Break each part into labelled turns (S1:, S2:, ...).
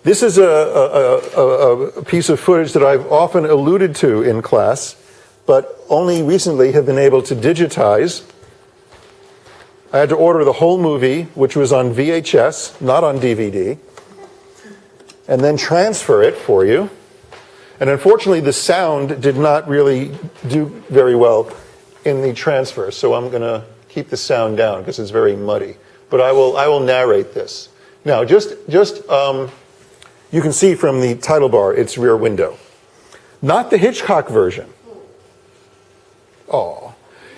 S1: This is a piece of footage that I've often alluded to in class, but only recently have been able to digitize. I had to order the whole movie, which was on VHS, not on DVD, and then transfer it for you. And unfortunately, the sound did not really do very well in the transfer, so I'm going to keep the sound down because it's very muddy. But I will narrate this. Now, you can see from the title bar, it's Rear Window. Not the Hitchcock version. Oh,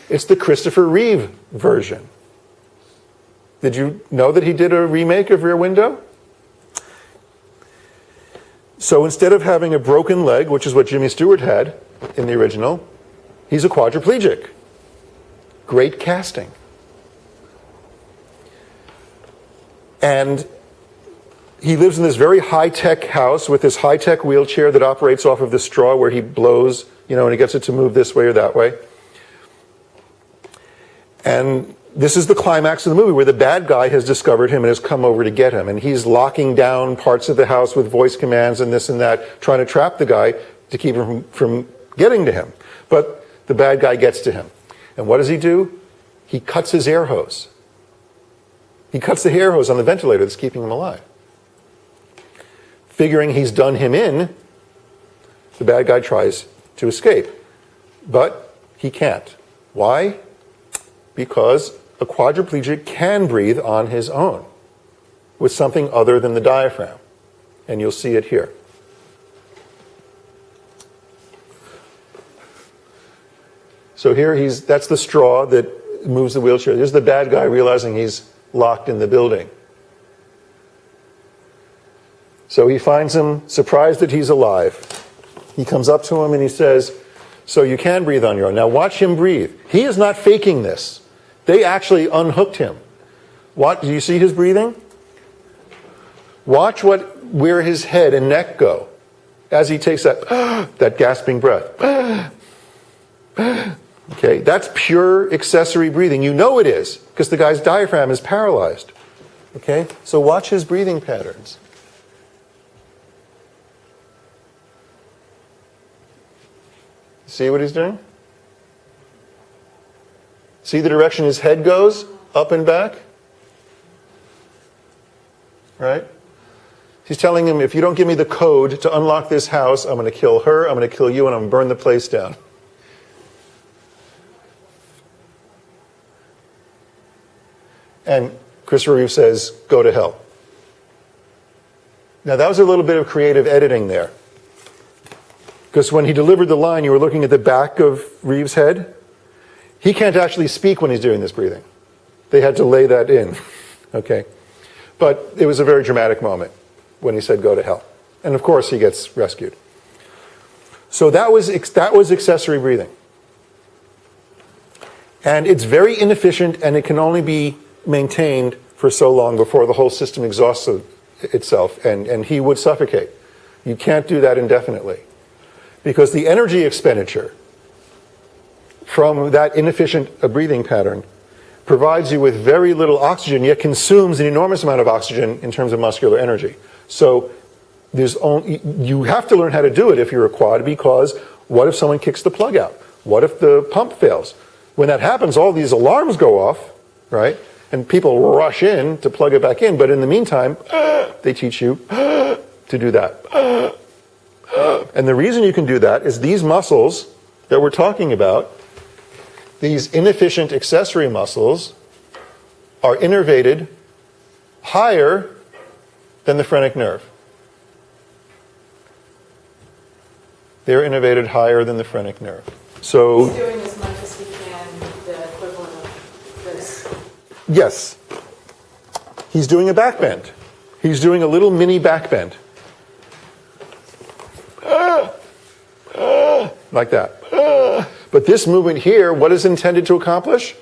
S1: it's the Christopher Reeve version. Did you know that he did a remake of Rear Window? So instead of having a broken leg, which is what Jimmy Stewart had in the original, he's a quadriplegic. Great casting. And he lives in this very high-tech house with this high-tech wheelchair that operates off of the straw where he blows, and he gets it to move this way or that way. And this is the climax of the movie where the bad guy has discovered him and has come over to get him. And he's locking down parts of the house with voice commands and this and that, trying to trap the guy to keep him from getting to him. But the bad guy gets to him. And what does he do? He cuts his air hose. He cuts the air hose on the ventilator that's keeping him alive. Figuring he's done him in, the bad guy tries to escape. But he can't. Why? Because a quadriplegic can breathe on his own with something other than the diaphragm. And you'll see it here. So here that's the straw that moves the wheelchair. There's the bad guy realizing he's locked in the building. So he finds him surprised that he's alive. He comes up to him and he says, so you can breathe on your own. Now watch him breathe. He is not faking this. They actually unhooked him. Do you see his breathing? Watch where his head and neck go as he takes that gasping breath. Okay, that's pure accessory breathing. You know it is, because the guy's diaphragm is paralyzed. Okay, so watch his breathing patterns. See what he's doing? See the direction his head goes? Up and back? Right? He's telling him, if you don't give me the code to unlock this house, I'm going to kill her, I'm going to kill you, and I'm going to burn the place down. And Christopher Reeve says, go to hell. Now that was a little bit of creative editing there. Because when he delivered the line, you were looking at the back of Reeve's head. He can't actually speak when he's doing this breathing. They had to lay that in. Okay. But it was a very dramatic moment when he said, go to hell. And of course, he gets rescued. So that was accessory breathing. And it's very inefficient, and it can only be maintained for so long before the whole system exhausts itself, and he would suffocate. You can't do that indefinitely. Because the energy expenditure from that inefficient breathing pattern provides you with very little oxygen, yet consumes an enormous amount of oxygen in terms of muscular energy. So you have to learn how to do it if you're a quad, because what if someone kicks the plug out? What if the pump fails? When that happens, all these alarms go off, right? And people rush in to plug it back in. But in the meantime, they teach you to do that. And the reason you can do that is these muscles that we're talking about, these inefficient accessory muscles, are innervated higher than the phrenic nerve. They're innervated higher than the phrenic nerve. So
S2: he's doing as much as he can, the equivalent of this.
S1: Yes. He's doing a back bend. He's doing a little mini back bend. Like that. But this movement here, what is intended to accomplish?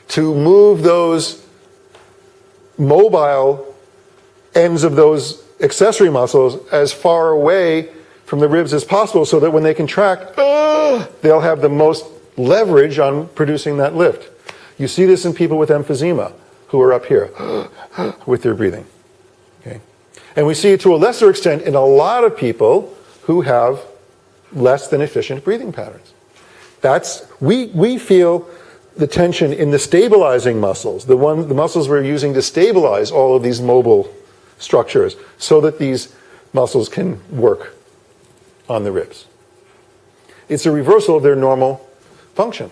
S1: To move those mobile ends of those accessory muscles as far away from the ribs as possible, so that when they contract, they'll have the most leverage on producing that lift. You see this in people with emphysema who are up here with their breathing. Okay? And we see it to a lesser extent in a lot of people who have less than efficient breathing patterns. We feel the tension in the stabilizing muscles, the muscles we're using to stabilize all of these mobile structures so that these muscles can work on the ribs. It's a reversal of their normal function.